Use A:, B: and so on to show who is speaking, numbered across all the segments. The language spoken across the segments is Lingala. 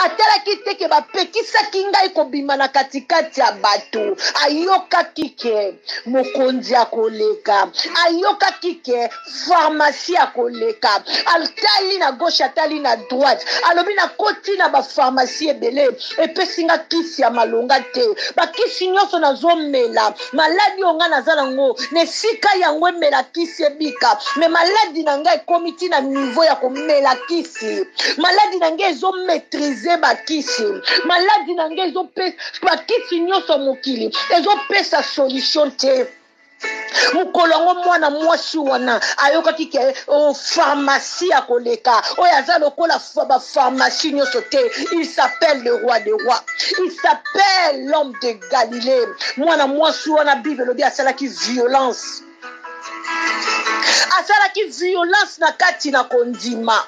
A: atalaki te ke bapekisaki ngai kobima na katikati ya bato. Ayokaki ke mokonzi akoleka, ayokaki ke pharmacie akoleka, altali na gauche atali na droite, alobi na koti na bapharmacie ebele epesi nga kisi ya malonga te. Bakisi nyonso nazomela maladi onga naza nango na esika yango emela kisi ebika, me maladi na ngai ekomi ti na niveau ya komela kisi. Maladi na ngai ezomaîtrize bakisi, maladi na ngai ezopesa bakisi nyonso mokili ezopesa solution te. Mukolongo mwana mwasi wana ayokaki ke pharmacie akoleka oyo aza lokola pharmacie nyonso te. Il s'appelle le roi des rois, il s'appelle l'homme de Galilée. Mwana mwasi wana Bible lobi asalaki violence, asalaki violence na kati na kondima.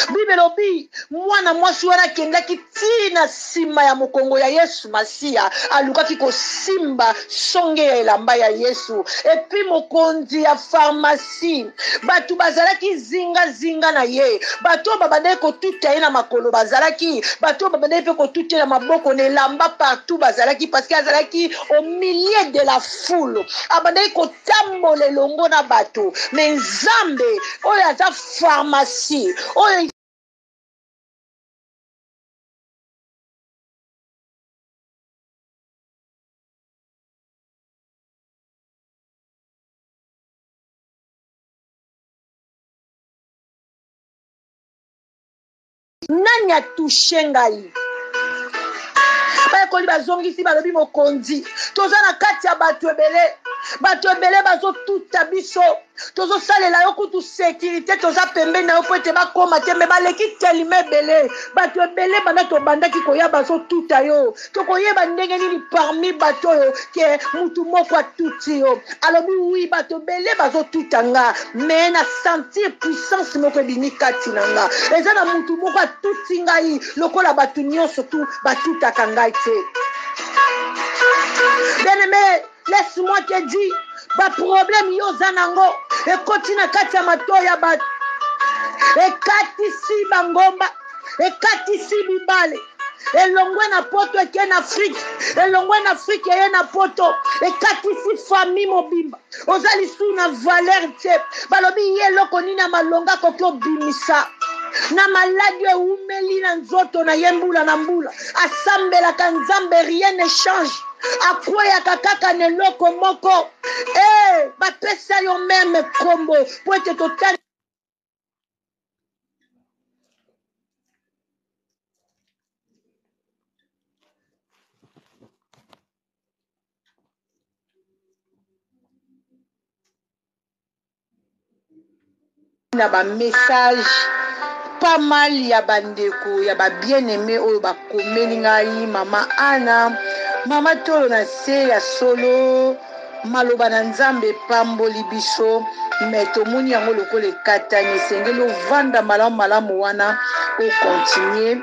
A: Bible lobi mwana mwasi wana kendaki tina sima ya mokongo ya Yesu Masia, alukaki kosimba songe ya elamba ya Yesu. Epi mokonzi ya pharmacie batu bazalaki zinga na ye, batu babadai kotuta ye na makolo bazalaki, batu babadai pe kotuta na maboko na elamba partout bazalaki, parce que azalaki au milieu de la foule, abadai kotambola elongo na bato. Mais Nzambe oyo aza pharmacie oyo nani atushe ngai. Bayekoli bazongisi balobi mokonzi toza na kati ya bato ebele bazotuta biso, tozosalela yo kutu sécurité, toza pembeni na yo po ete bakoma te, me baleki telima ebele, bato ebele banda tobandaki koya bazotuta yo. Tokoyeba ndenge nini parmi bato oyo ke mutu moko atuti yo. Alobi oui bato ebele bazotuta nga, me na sentir puissance moko ebimi kati na nga. Eza na mutu moko atuti ngai lokola bato nyonso tu batutaka ngai te. Bien-aimé, laisse-moi te dire, ba problème yo zanango ekoti na kati ya mato ya bato, ekatisi bangomba, ekatisi bibale, elongwe na poto eke na Afrique, elongwe na Afrique eye na poto, ekatisi famille mobimba. Ozali su na valeur te, balobi ye loko nini malonga koki obimisa na maladi eumeli na nzoto na ye mbula na mbula. Asambelaka Nzambe rien ne change, akweyaka kaka na eloko moko. Bapesa yo meme kombo po ete totali na ba message pas mal ya bandeko ya ba bien-aimé oyo bakomeli ngai. Mama Ana, mama tolo na se ya solo, maloba na Nzambe pamboli biso, me tomoni yango lokola ekatani, esengeli ovanda malamu wana o continuer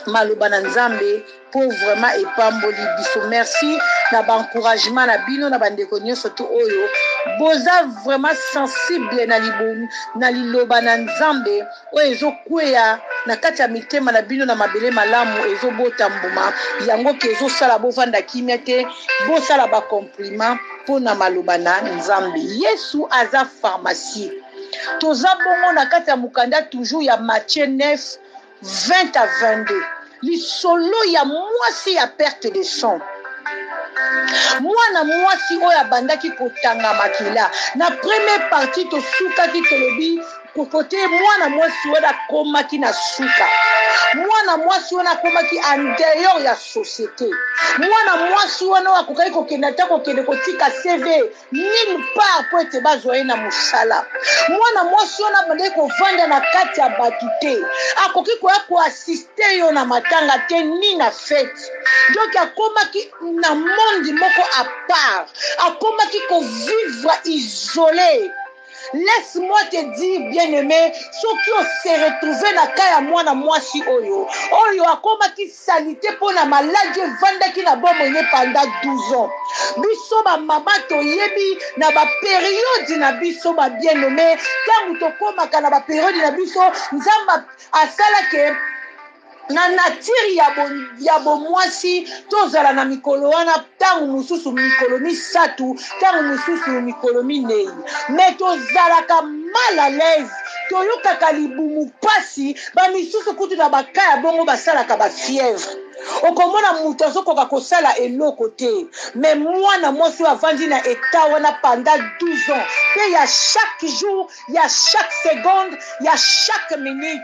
A: maloba na Nzambe pour vraiment epamboli biso. Merci na ba encouragement na bino na bandeko nyonso tu oyo boza vraiment sensible na liloba na Nzambe oyo ezokweya na kati ya mitema na bino na mabele malamu ezobota mbuma yango ke ezosala bovanda kimia te, bosala ba compliment pona maloba na Nzambe. Yesu aza pharmacie. Toza bongo na kati ya mukanda toujours ya Matthieu 9 20 à 22. Lisolo ya mwasi ya perte de sang. Mwana mwasi oyo abandaki kotanga makila. Na première partie to suka ki tolobi kokote mwana mwasi oyo akomaki na suka. Mwana mwasi oyo akomaki en dehors ya société. Mwana mwasi oyo akokaki kokenda ta kokende kotika CV nulle part po ete bazwa na musala. Mwana mwasi oyo abandaki kovanda na kati ya batu te. Akoki koya koassiste yo na matanga te ni na fête. Donc akomaki na monde moko à part. Akomaki ko vivre isolé. Laisse-moi te dire, bien-aimé, ceux qui ont se retrouvé na kaya mwana mwasi oyo akomaki salite pour na maladie vandaki na bomo ye pendant 12 ans. Biso ba mama to yebi na ba période na biso ba bien-aimé, tangu to komaka na ba période na biso Nzamba asala ke na nature ya bomwasi tozala na mikolo wana ntango mosusu mikolo misatu ntango mosusu mikolo minei me tozalaka mal à l'aise toyokaka libumu pasi bamisusu kutu na bakaya bongo basalaka bafièvre okomona moto azokoka kosala eloko te me mwana mwasi oyo avandi na eta wana pendant 12 ans mpe ya chaque jour ya chaque seconde ya chaque minute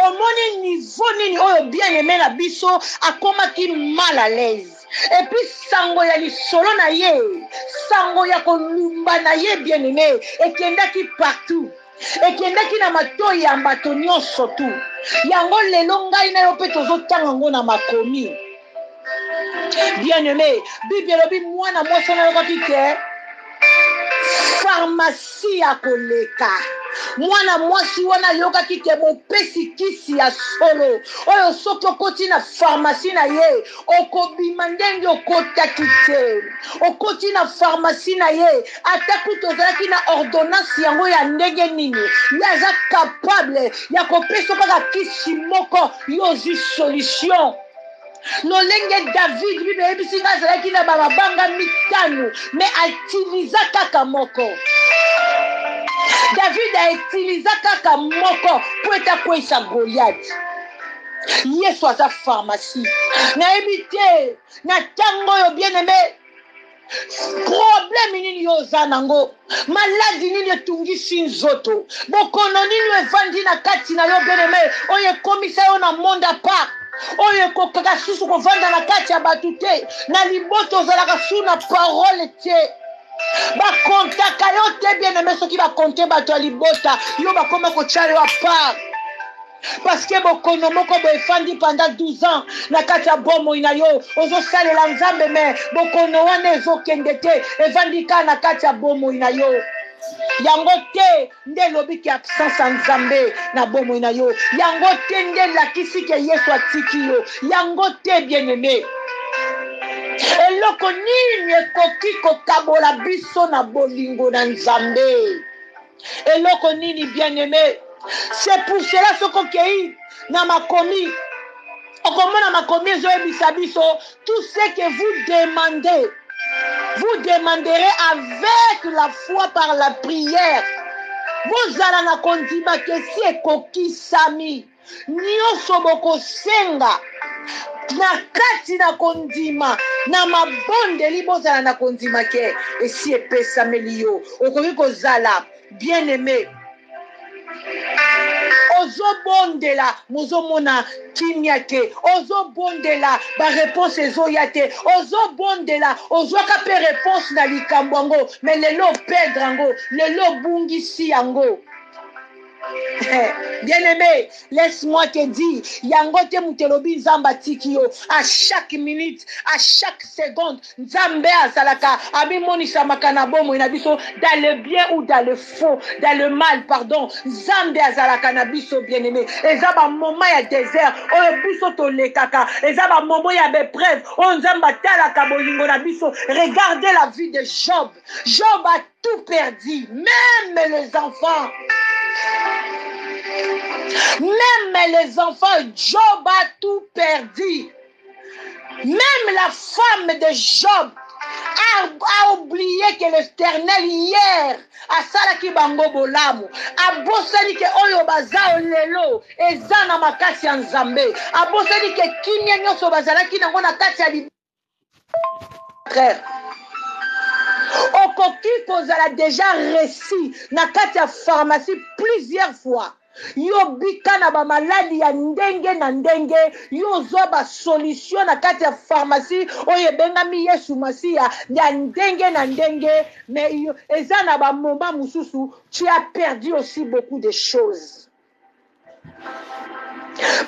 A: omoni niveau nini oyo bien aimé na biso akomaki mal à l'aise et puis sango ya lisolo na ye sango ya kolumba na ye bien aimé ekendaki partout ekendaki na matoi ya bato nyonso tu yango lelo ngai na yo mpe tozotanga yango na makomi bien aimé bible elobi mwana mwasi wana ayokaki te pharmacie ya koleka mwana mwasi wana ayokaki te mopesi kisi ya solo oyo soki okoti na pharmacie na ye okobima ndenge okotaki te okoti na pharmacie na ye ata kutu ozalaki na ordonnance yango ya ndenge nini ye aza capable ya kopesa kaka kisi moko yo ozwi solution lolenge David bible eyebisi nga azalaki na bamabanga mitano me atiliza kaka moko David autiliza kaka moko po ete akweyisa Goliath yesu aza pharmacie nayebi te na ntango oyo bien aimé problème nini yo oza nango maladi nini etungisi nzoto bokono nini evandi na kati na yo bien aimé oyo ekomisa yo na monde à part oyo ekokaka susu kovanda na kati ya bato te na liboto ozalaka su na parole te bakontaka yo te bien aimé soki bakonte bato ya libota yo bakoma kotya yo apart parce que bokono moko boefandi pendant 12 ans na kati ya bomoi na yo ozosalela nzambe me bokono wana ezokende te evandi kaka na kati ya bomoi na yo yango te nde elobiki absence ya nzambe na bomoi na yo yango te nde elakisi ke yesu atiki yo yango te bien aimé eloko nini ekoki kokabola biso na bolingo na nzambe eloko nini bien aimé c'est pour cela soki okei na makomi okomona makomi ezoyebisa biso tout ce que vous demanderez avec la foi par la prière bozala na kondima ke si ekokisami nyonso bokosenga na kati na kondima na mabondeli bozala na kondima ke esi epesameli yo okoki kozala bien aimé ozobondela mozomona kimia te ozobondela bareponse ezoya te ozobondela ozwaka mpe reponse na likambo yango me lelo opedre yango lelo obungisi yango bien aimé, laisse-moi te dire, yango te mutelobi nzamba tiki yo, à chaque minute, à chaque seconde, nzambe azalaka, abimonisa makana bomo inabiso, dans le bien ou dans le faux, dans le mal, pardon, nzambe azalaka na biso bien aimé, ezaba moment ya désert, oyo biso to lekaka, ezaba moment ya bepreuve, oyo nzamba talaka bolingo na biso, regardez la vie de Job, Job a tout perdu, même les enfants. Même les enfants, Job a tout perdu. Même la femme de Job a oublié que l'Éternel hier a salaki bango bolamu. A bosani ke oyo baza olelo eza na makasi ya Nzambe. A bosani ke kimia nyonso bazalaki nango na kati ya frère. Okoki kozala déjà réussi na kati ya pharmacie plusieurs fois. Yo bika na ba maladi ya ndenge na ndenge yo zo ba solution na kati ya pharmacie oye bengami Yesu Masia ya ndenge na ndenge mais yo eza na ba moment mususu tu as perdu aussi beaucoup de choses.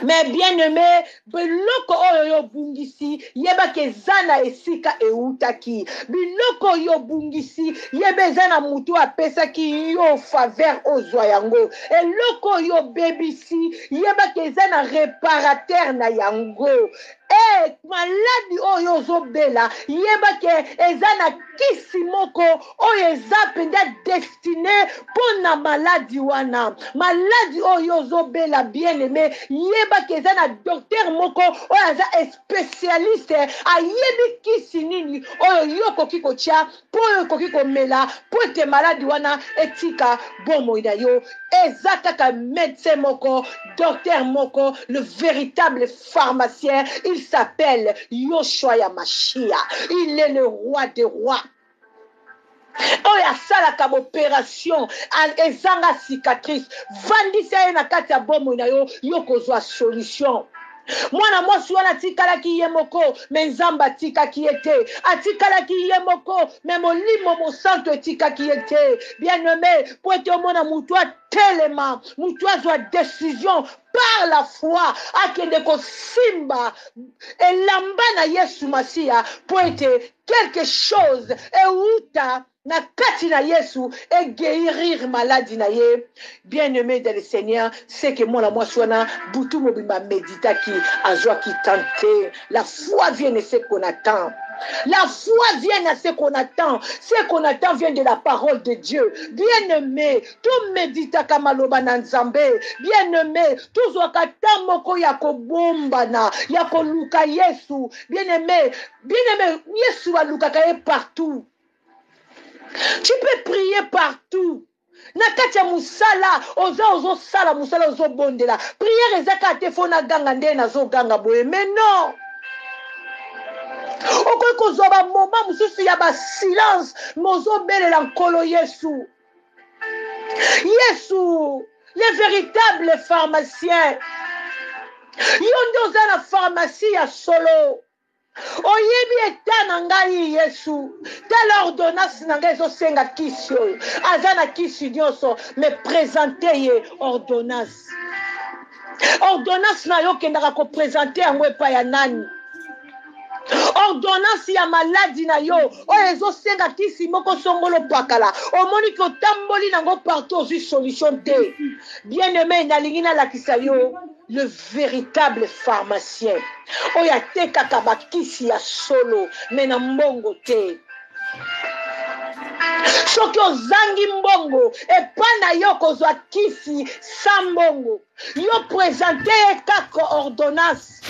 A: Mais bien aimé, biloko oyo yo bungisi yeba ke zana esika eutaki. Biloko yo bungisi yeba zana mutu apesa ki yo faveur ozwa yango. Eloko yo bebisi yeba ke zana réparateur na yango. maladi oyo ozobela yeba ke eza na kisi moko oyo eza penda destiné pona maladi wana. Maladi oyo ozobela bien aimé yeba ke eza na docteur moko oyo aza spécialiste ayebi kisi nini oyo yo koki kotia po oyo koki komela po ete maladi wana etika bomoi na yo. Eza kaka médecin moko, docteur moko, le véritable pharmacien. Il s'appelle Yoshua Yamashia. Il est le roi des rois. Oyo asalaka opération ezanga cicatrice vandisa ye na kati ya bomoi na yo yo kozwa solution. Mwana mwasi wana atikalaki ye moko me nzambe atikaki ye te, atikalaki ye moko me molimo mosantu etikaki ye te. Bien aimé, po ete omona mutu atelema, mutu azwa décision par la foi akende kosimba elamba na Yesu Masiya po ete quelque chose euta na kati na Yesu et guérir maladie na ye. Bien aimé dans le Seigneur, c'est que moi la mwasi wana butu mobimba médita qui azwa qui tenter. La foi vient de ce qu'on attend. La foi vient à ce qu'on attend. Ce qu'on attend vient de la parole de Dieu. Bien aimé, tout médita kamaloba na nzambe. Bien aimé, tout zwakata moko ya kobombana, ya koluka Yesu. Bien aimé, Yesu alukaka ye partout. Tu peux prier partout. Nakatia musala, ozo sala musala ozo bondela. Prière ezaka tefona ganga nde nazo ganga boye. Mais non. Okoki kozwa ba moment mususu ya ba silence, mozo belela nkolo Yesu. Yesu, le véritable pharmacien. Yondo oza na pharmacie ya solo. Oyebi eta na ngai Yesu telle ordonnance na ngai ezosenga kisi oyo aza na kisi nyonso me présente ye ordonnance na yo kendaka koprésente yango epai ya nani? Ordonnance ya maladi na yo oyo ezosenga kisi moko songolo pakala omoni ki otamboli nango partout ozwi solution te. Bien aimé, nalingi nalakisa yo le véritable pharmacien oyo atekaka bakisi ya solo me na mbongo te. Soki ozangi mbongo epai na yo kozwa kisi sa mbongo yo présente ye kaka ordonnance.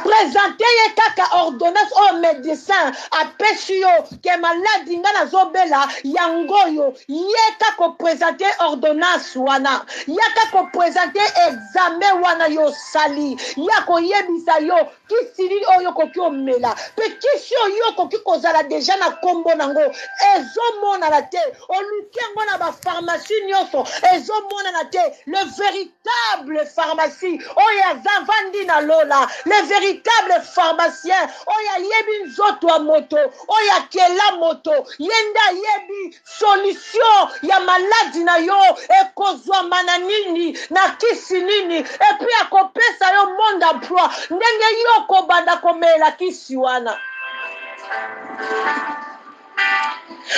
A: Présentez kaka ordonnance au médecin apesi yo ke maladi nga nazobela yango yo yeka ko présenter ordonnance wana yaka ko présenter examen wana yo sali yako yebisa yo kisili oyo koki omela pe kisi yo koki kozala déjà na kombo nango ezomona na te oluki yango na ba pharmacie nyonso ezomona na te. Le véritable pharmacie oyo azavandi na lola, le véritable pharmacien oyo yebi nzoto ya moto oyo akela moto yenda yebi solution ya maladi na yo ekozwama na nini na kisi nini epi akopesa yo monde d'emploi ndenge yo kobanda komela kisi wana.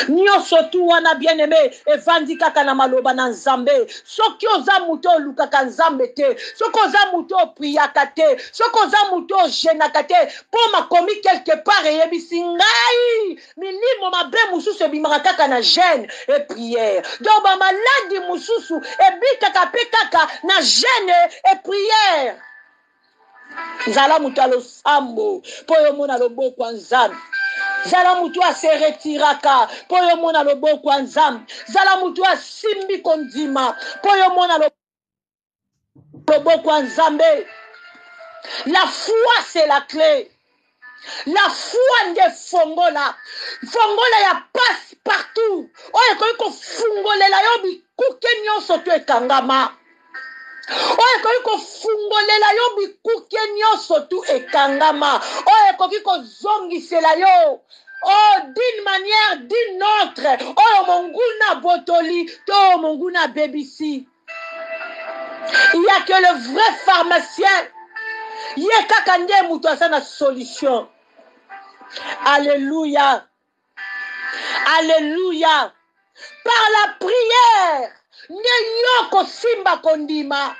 A: Nyonso tu wana bien aimé evandi kaka na maloba na nzambe. Soki oza muto olukaka nzambe te, soki oza muto opriaka te, soki oza muto ojenaka te, po makomi quelque part eyebisi ngai milimo mabe mususu ebimaka kaka na jeûne et prière. Donc ba maladi mususu ebikaka pe kaka na jeûne et prière. Zala muto alosambo po yo mona loboko ya nzambe. Zala mutu se retiraka po yo mona loboko ya nzambe. Zala mutu simbi kondima po yo mona loboko ya nzambe. La foi c'est la clé. La foi nde fongola. Fongola ya passe partout. Oyo koyi ko fungolela yo bikuke nyonso to ekangama. Oyo koki kofungolela yo bikuke nyonso tu ekangama. Oyo koki kozongisela yo d'une manière d'une autre. Oyo monguna botoli to monguna bebisi. Il y a que le vrai pharmacien. Ye kaka nde mutu aza na solution. Alléluia. Alléluia. Par la prière. Ne yoko simba kondima.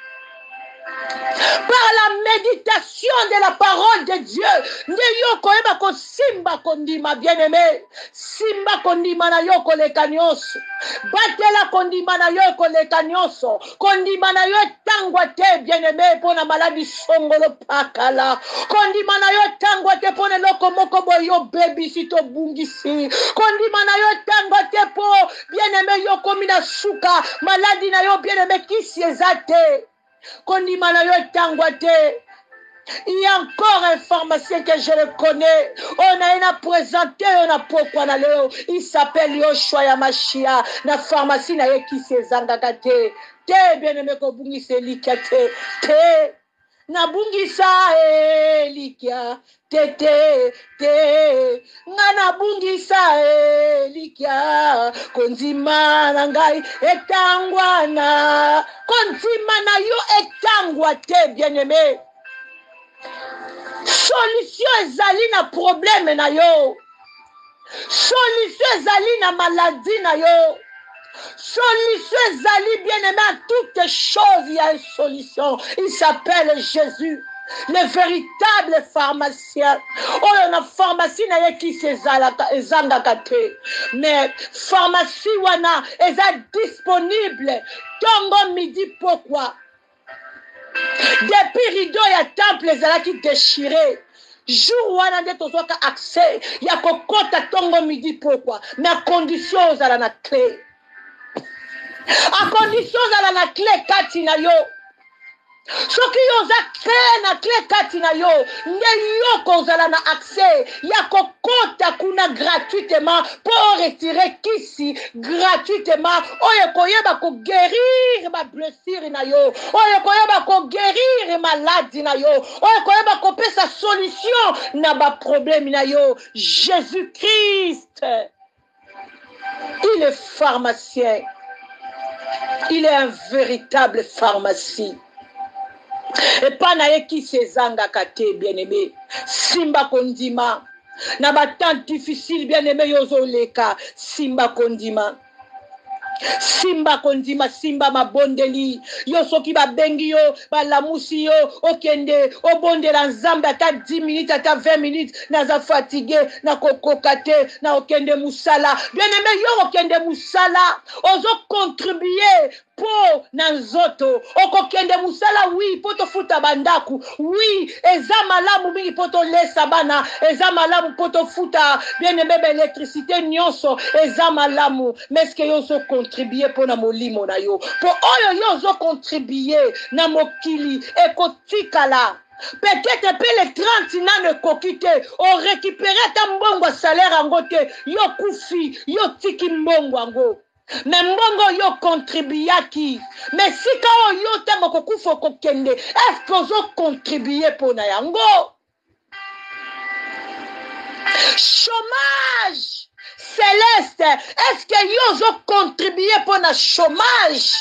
A: par la méditation de la parole de Dieu. Ndeyo koyeba ko simba kondima bien-aimé. Simba kondima na yo koleka nyonso. Batela kondima na yo koleka nyonso. Kondima na yo tangwa te bien-aimé pona maladi songolo pakala. Kondima na yo tangwa te pona loko moko boyo baby sito bungisi. Kondima na yo tangwa te po bien-aimé yo komina suka. Maladi na yo bien-aimé kisi ezate. Kondima na yo tangwa te. Il y a encore un pharmacien que je le connais. On a présenté, on a pourquoi na leo. Il s'appelle Yoshua Yamashia. Na pharmacie na ye qui se zangakate. Te bien-aimé ko bungise likate. Te na bungisa likia. Te na bungisa likia. Konzima na ngai etangwana. Konzima na yo etangwa te bien-aimé. Solution ezali na problème na yo. Solution ezali na maladie na yo. Solution ezali bien-aimé à toutes choses, il y a une solution. Il s'appelle Jésus, le véritable pharmacien. Oh, on a pharmacie na ye qui se zangaka te. Mais pharmacie wana est disponible. Tongo midi pourquoi? Depuis rideau ya temple ezalaki déchiré. Jour wana nde tozwaka accès ya kokota tongo midi pourquoi? Mais à condition ozala na clé. À condition ozala na clé kati na yo. Soki yo za clé na clé kati na yo, nde yo kozala na accès ya kokota kuna gratuitement pour retirer kisi gratuitement. Oyo koyeba ko guérir ma blessure na yo. Oyo koyeba ko guérir maladie na yo. Oyo koyeba ko pesa solution na ba problème na yo. Jésus-Christ, il est pharmacien. Il est un véritable pharmacie. Et pas naye qui se zanga kate bien-aimé. Simba kondima. Na ba temps difficile bien-aimé yozo leka. Simba kondima. Simba kondima, simba mabondeli. Yo soki ba bengi yo, ba lamusi yo, okende, obonde la nzambe ata 10 minutes, ata 20 minutes, naza fatigué, na kokokate, na okende musala. Bien-aimé yo okende musala, ozo contribuer po na nzoto. Okokende musala, oui, poto futa bandaku. Oui, eza malamu mingi poto lesa bana, eza malamu poto futa, bien-aimé électricité nyonso, eza malamu. Mais est-ce que yo so contribuer pour na molimo na yo? Pour oyo yo zo contribuer na mokili ekotikala. Peut-être peu les 30 ans ne kokite, on récupérer ta mbongo salaire en gote, yo kufi, yo tiki mbongo ango. Mais mbongo yo contribuaki. Mais si ka yo tango kokufo kokende, est-ce que zo contribuer pour na yango? Chômage Céleste, est-ce que yo ont contribué pour le chômage?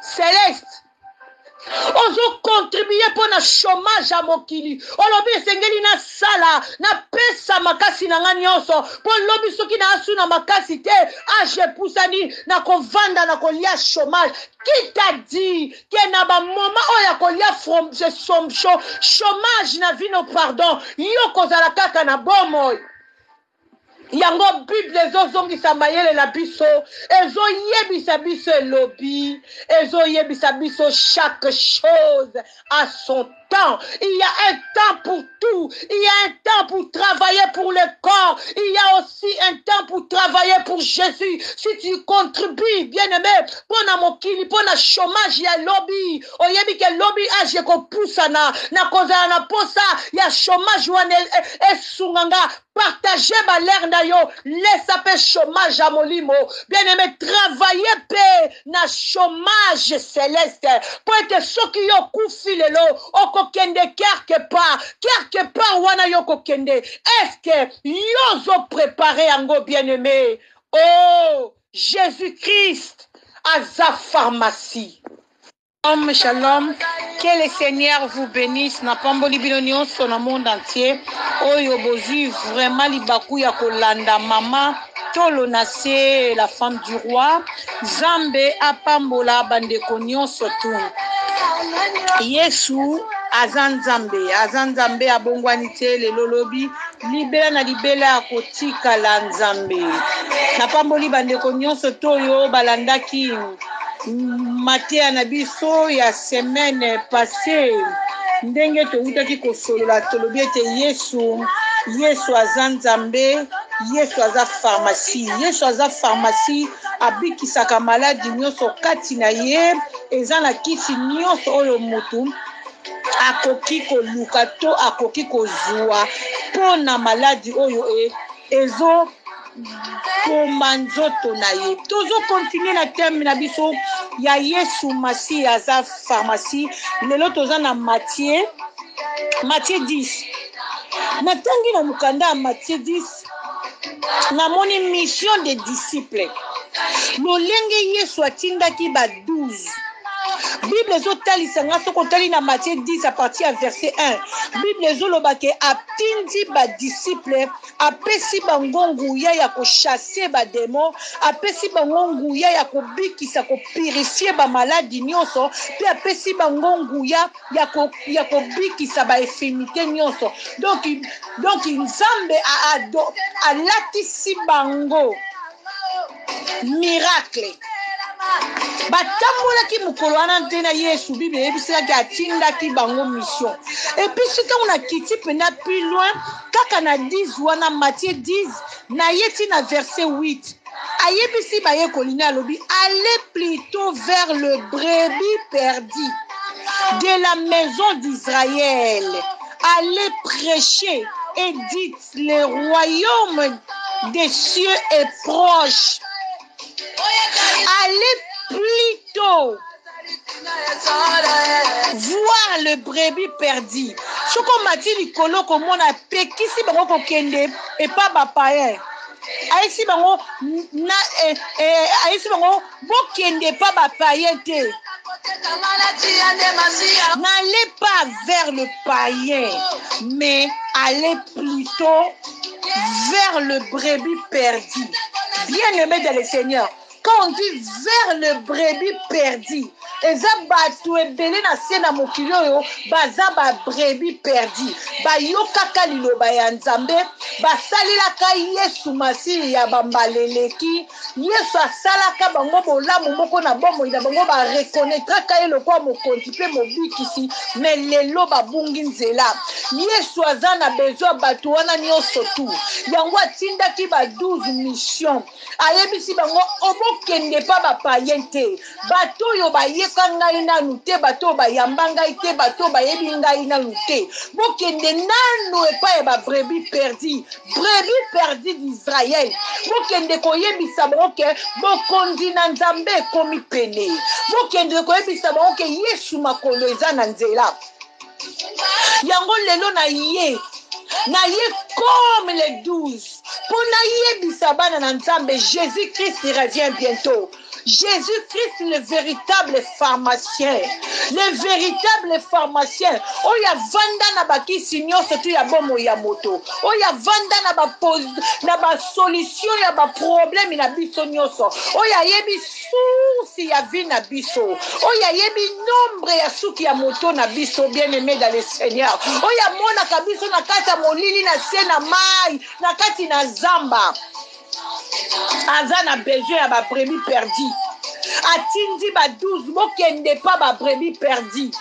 A: Céleste, ils ont contribué pour le chômage à Mokili. Olobi sengeli na sala, na pesa makasi na nganyonso. Pour lobi soki na asu na makasi te, je poussani na kovanda na kolia chômage. Qui t'a dit que na ba moment oya kolia from chômage na vino pardon, yo kozala kaka na bomoy. Yango Bible ezozongisa mayele na biso, ezoyebisa biso elobi, ezoyebisa biso chaque chose à son temps. Il y a un temps pour tout. Il y a un temps pour travailler pour le corps. Il y a aussi un temps pour travailler pour Jésus. Si tu contribues, bien-aimé, pour na mokili, pour na chômage, il y a lobby. Oyebi ke lobby age ko poussana, na kozala na posa, il y a chômage wane esunganga. Partagez ma l'air na yo, laisse apé chômage à molimo. Bien-aimé, travaillez pe na chômage céleste. Pour être ceux qui yo koufi lelo, oko kende quelque part wana yo kende. Est-ce que yo zo préparé ango bien-aimé? Oh, Jésus-Christ, à sa pharmacie. Shalom, shalom, que le Seigneur vous bénisse. Na pamboli binonion sur le monde entier. Oyo bozi vraiment libaku ya kolanda mama tolo nase la femme du roi. Zambe apambola bandeko nyonso tu. Yesu azanzambe abongwani te lelo lobi libela na libela akotika la nzambe. Napamboli bandeko nyonso toyo balandaki mateya na biso ya semaine passée ndenge toutaki kosolola tolobi ete Yesu azanzambe, Yesu aza pharmacie. Yesu aza pharmacie abikisaka maladi nyonso kati na ye eza na kisi nyonso oyo mutu akoki koluka to akoki kozwa pona maladi oyo ezo koma nzoto na ye. Tozo continue na thème na biso ya Yesu Masi aza pharmacie. Lelo toza na Matthieu 10. Natangi na mukanda ya Matthieu 10 namoni mission des disciples. Lolenge Yesu atindaki ba 12. Bible ezotalisa nga soko tali na Matthieu 10 à partir à verset 1. Bible ezolobake atindi ba disciple apesi bango nguya ya ko chasser ba démon, apesi bango nguya ya ko bikisa ko purifier ba maladi nyonso, pe apesi bango nguya ya ko bikisa ba infirmité nyonso. Donc Nzambe a latisi bango miracle. Batambolaki mukolo wana ntena Yesu Bible ebiselaki atindaki bango mission. Et puis si on a quitté pena plus loin kaka na 10 wana Matthieu 10 na yeti na verset 8 ayebisi baye kolina lobi allez plutôt vers le brebis perdu de la maison d'Israël, allez prêcher et dites le royaume des cieux est proche. Allez plutôt voir le brebis perdu. Soko mati likolo komona pekisi bango kokende et pas ba païen. Aïsi bango aïsi bango bokende pas ba païen te. N'allez pas vers le païen, mais allez plutôt vers le brebis perdu. Bien-aimé dans le Seigneur, quand on dit vers le brebis perdu, eza batu ebele na se na mokili oyo baza ba brebis perdu, bayokaka liloba ya Nzambe, basalelaka Yesu Masi ya bambaleleki. Yesu asalaka bango bolamu moko na bomoi na bango ba reconnaîtraka ye lokwa mokonzi pe mobikisi, mais lelo babungi nzela. Yesu aza na besoin batu wana nyonso tu, yango atindaki ba 12 mission. Ayebisi bango obokende pa ba païen te, bato oyo bayeka ngai nanu te, bato bayamba ngai te, bato bayebi ngai nanu te, bokende nanu epai ba brebis perdu d'Israël. Bokende koyebisa bango ke bokonzi na Nzambe ekomi pene, bokende koyebisa bango ke Yesu makolo eza na nzela. Yango lelo na ye comme les 12 pour na yebisa bana na Nzambe Jésus-Christ revient bientôt. Jésus-Christ, le véritable pharmacien. Le véritable pharmacien. Oya vanda na bakisi nyonso tu ya bomo ya moto. Oya vanda na ba solution ya ba problème na biso nyonso. Oya yebi source ya vie na biso. Oya yebi nombre ya suki ya moto na biso, bien-aimé dans le Seigneur. Oya mona kabiso na kata molili na se na mai, na kati na zamba. Aza na besoin ya ba brebis perdu. Atindi ba 12 bokende pa ba brebis perdu.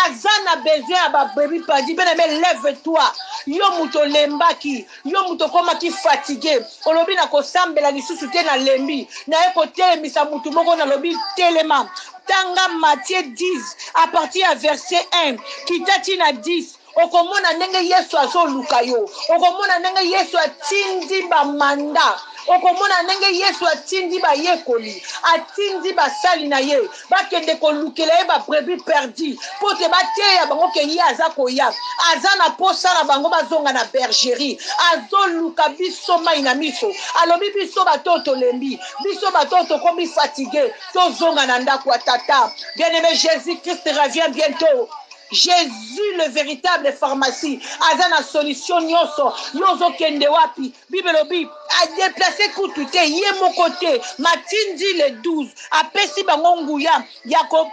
A: Aza na besoin ya ba brebis perdu. Bien-aimé, lève-toi. Yo muto lembaki, yo muto komaki fatigué. Olobi na kosambela lisusu te na lembi. Na eko telemisa mutu moko na lobi telema. Tanga Matthieu 10 à partir à verset 1. Kitati na 10. Okomona ndenge Yesu azoluka yo. Okomona ndenge Yesu atindi ba manda. Okomona ndenge Yesu atindi ba yekoli, atindi ba sali na ye, bakende kolukela ye ba brebis perdu, pote bateya bango ke ye aza koya, aza na posa na bango bazonga na bergerie, azoluka biso mai na miso, alobi biso batoto lembi, biso batoto komi fatigué, tozonga na ndako ya tata. Bien-aimé, Jésus-Christ revient bientôt. Jésus, le véritable pharmacie, a la solution nyonso, yozo kende wapi, bibelobi, a déplacé koutute, yé mon côté, matindi les 12, a pesi bango nguya, yako,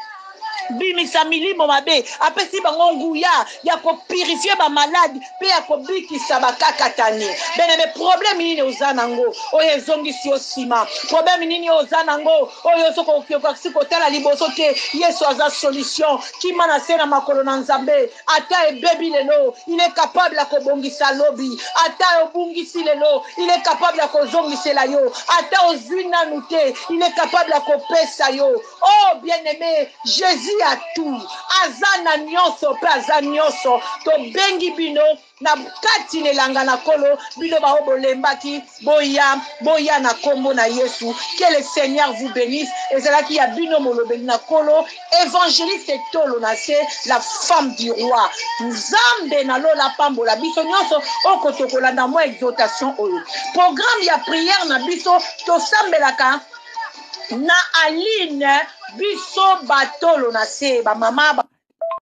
A: bimisa milimo mabe apesi bango nguya ya ko purifier ba malade pe ya ko bikisa bakakatani beneme problème nini oza nango oyo ezongisi osima problème nini oza nango oyo ozokoki kotala liboso te Yesu aza solution kima na se na makolo na Nzambe ata ebebi lelo il est capable ya kobongisa lobi ata obungisi lelo il est capable ya kozongisela yo ata ozwi nanu te il est capable ya kopesa yo oh bien-aimé Jésus a tout azana nyonso pe azanyonso to bengi bino na kati nelanga na kolo bino ba obolembaki boya na kombo na Yesu que le Seigneur vous bénisse et c'est là qu'il y a bino molobeli na kolo évangéliste tolo na se la femme du roi Nzambe na lola pambola biso nyonso okotokola na mo exhortation oyo programme ya prière na biso to sambelaka na aline biso batolo na se ba mama